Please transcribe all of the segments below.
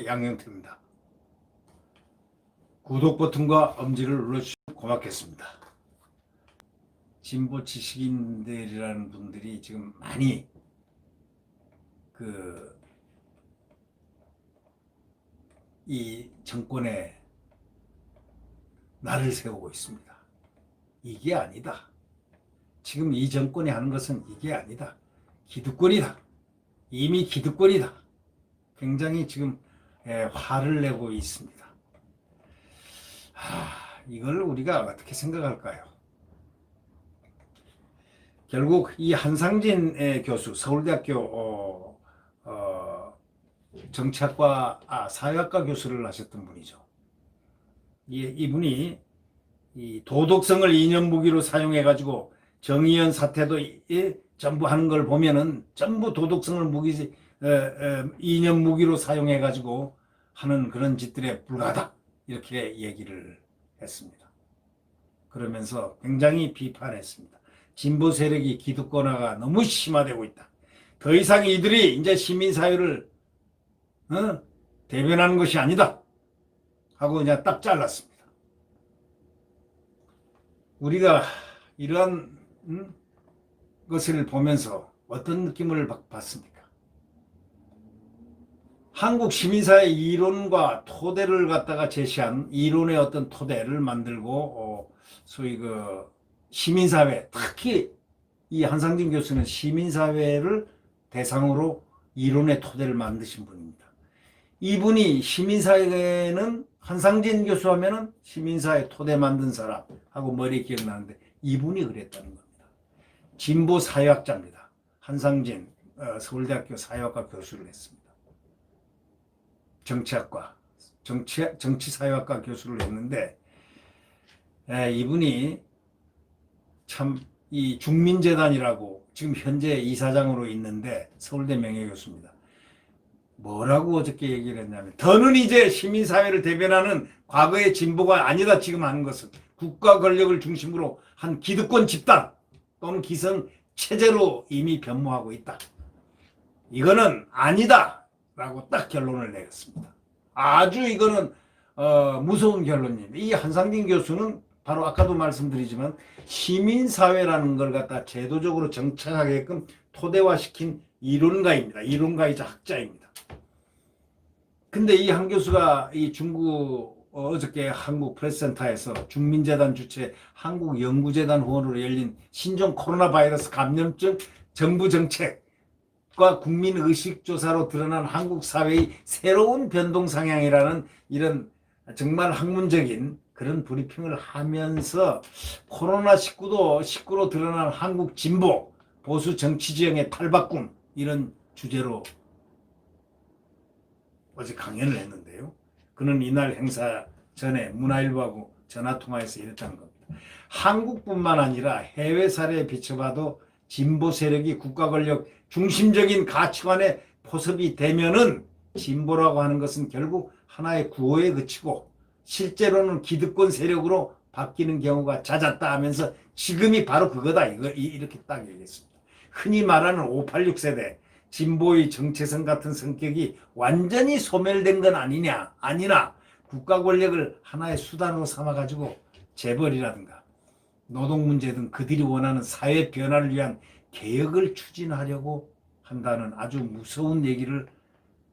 양영태입니다. 구독 버튼과 엄지를 눌러주시면 고맙겠습니다. 진보 지식인들이라는 분들이 지금 많이 이 정권에 날을 세우고 있습니다. 이게 아니다. 지금 이 정권이 하는 것은 이게 아니다. 기득권이다. 이미 기득권이다. 굉장히 지금 화를 내고 있습니다. 이걸 우리가 어떻게 생각할까요? 결국 이 한상진 교수, 서울대학교 정치학과, 사회학과 교수를 하셨던 분이죠. 이분이 이 도덕성을 이념 무기로 사용해가지고 정의연 사태도 전부 하는 걸 보면은 전부 도덕성을 이념 무기로 사용해가지고 하는 그런 짓들에 불과하다. 이렇게 얘기를 했습니다. 그러면서 굉장히 비판했습니다. 진보 세력이 기득권화가 너무 심화되고 있다. 더 이상 이들이 이제 시민사회를 대변하는 것이 아니다. 하고 그냥 딱 잘랐습니다. 우리가 이러한 것을 보면서 어떤 느낌을 받습니까? 한국 시민사회 이론과 토대를 갖다가 제시한 이론의 어떤 토대를 만들고 소위 시민사회, 특히 이 한상진 교수는 시민사회를 대상으로 이론의 토대를 만드신 분입니다. 이분이 시민사회는 한상진 교수 하면은 시민사회 토대 만든 사람하고 머리에 기억나는데 이분이 그랬다는 겁니다. 진보 사회학자입니다. 한상진 서울대학교 사회학과 교수를 했습니다. 정치학과, 정치사회학과 교수를 했는데 이분이 참 이 중민재단이라고 지금 현재 이사장으로 있는데 서울대 명예교수입니다. 뭐라고 어저께 얘기를 했냐면 더는 이제 시민사회를 대변하는 과거의 진보가 아니다. 지금 하는 것은 국가 권력을 중심으로 한 기득권 집단 또는 기성 체제로 이미 변모하고 있다. 이거는 아니다 라고 딱 결론을 내렸습니다. 아주 이거는 무서운 결론입니다. 이 한상진 교수는 바로 아까도 말씀드리지만 시민사회라는 걸 갖다 제도적으로 정착하게끔 토대화시킨 이론가입니다. 이론가이자 학자입니다. 근데 이 한 교수가 이 중국 어저께 한국 프레스센터에서 중민재단 주최 한국연구재단 후원으로 열린 신종 코로나 바이러스 감염증 정부 정책과 국민의식조사로 드러난 한국 사회의 새로운 변동 상향이라는 이런 정말 학문적인 그런 브리핑을 하면서 코로나19로 드러난 한국 진보, 보수 정치 지형의 탈바꿈 이런 주제로 어제 강연을 했는데요. 그는 이날 행사 전에 문화일보하고 전화통화해서 이랬다는 겁니다. 한국뿐만 아니라 해외 사례에 비춰봐도 진보 세력이 국가 권력 중심적인 가치관에 포섭이 되면은 진보라고 하는 것은 결국 하나의 구호에 그치고 실제로는 기득권 세력으로 바뀌는 경우가 잦았다 하면서 지금이 바로 그거다. 이렇게 딱 얘기했습니다. 흔히 말하는 586 세대 진보의 정체성 같은 성격이 완전히 소멸된 건 아니나 국가 권력을 하나의 수단으로 삼아가지고 재벌이라든가 노동 문제 등 그들이 원하는 사회 변화를 위한 개혁을 추진하려고 한다는 아주 무서운 얘기를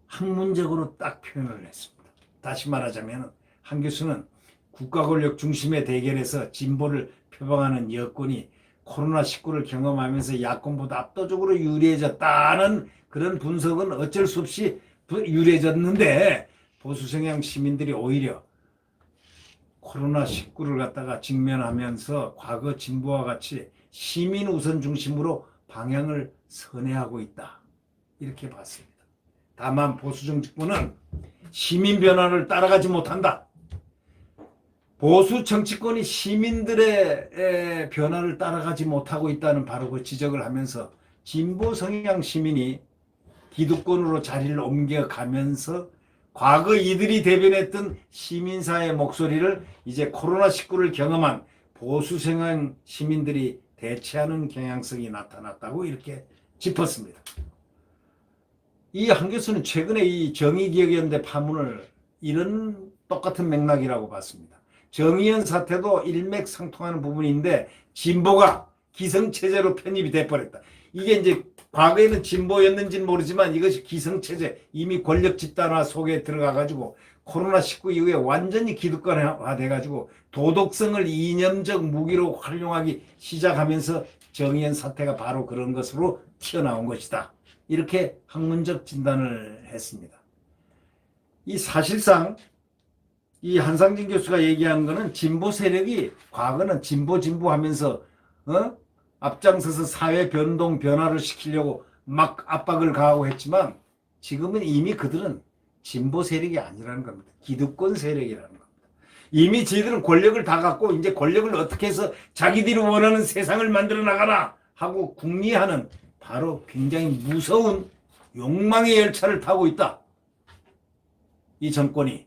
학문적으로 딱 표현을 했습니다. 다시 말하자면 한 교수는 국가 권력 중심의 대결에서 진보를 표방하는 여권이 코로나19를 경험하면서 야권보다 압도적으로 유리해졌다는 그런 분석은 어쩔 수 없이 유리해졌는데 보수 성향 시민들이 오히려 코로나19를 갖다가 직면하면서 과거 진보와 같이 시민 우선 중심으로 방향을 선회하고 있다. 이렇게 봤습니다. 다만 보수 정치권은 시민 변화를 따라가지 못한다. 보수 정치권이 시민들의 변화를 따라가지 못하고 있다는 바로 그 지적을 하면서 진보 성향 시민이 기득권으로 자리를 옮겨가면서 과거 이들이 대변했던 시민사회의 목소리를 이제 코로나19를 경험한 보수 성향 시민들이 대체하는 경향성이 나타났다고 이렇게 짚었습니다. 이 한 교수는 최근에 이 정의기억연대 파문을 이런 똑같은 맥락이라고 봤습니다. 정의연 사태도 일맥상통하는 부분인데 진보가 기성체제로 편입이 돼버렸다. 이게 이제 과거에는 진보였는지는 모르지만 이것이 기성체제, 이미 권력 집단화 속에 들어가가지고 코로나19 이후에 완전히 기득권화 돼가지고 도덕성을 이념적 무기로 활용하기 시작하면서 정의연 사태가 바로 그런 것으로 튀어나온 것이다. 이렇게 학문적 진단을 했습니다. 이 사실상 이 한상진 교수가 얘기하는 거는 진보 세력이 과거는 진보 하면서 앞장서서 사회 변동 변화를 시키려고 막 압박을 가하고 했지만 지금은 이미 그들은 진보 세력이 아니라는 겁니다. 기득권 세력이라는 겁니다. 이미 저희들은 권력을 다 갖고 이제 권력을 어떻게 해서 자기들이 원하는 세상을 만들어 나가라 하고 궁리하는 바로 굉장히 무서운 욕망의 열차를 타고 있다. 이 정권이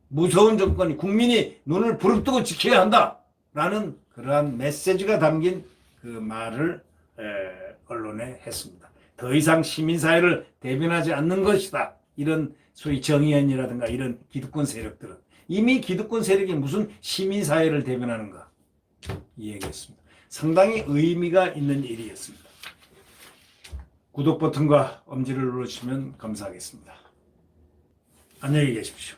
무서운 정권이 국민이 눈을 부릅뜨고 지켜야 한다라는 그러한 메시지가 담긴 그 말을 언론에 했습니다. 더 이상 시민사회를 대변하지 않는 것이다. 이런 소위 정의연이라든가 이런 기득권 세력들은 이미 기득권 세력이 무슨 시민사회를 대변하는가 이 얘기였습니다. 상당히 의미가 있는 일이었습니다. 구독 버튼과 엄지를 눌러주시면 감사하겠습니다. 안녕히 계십시오.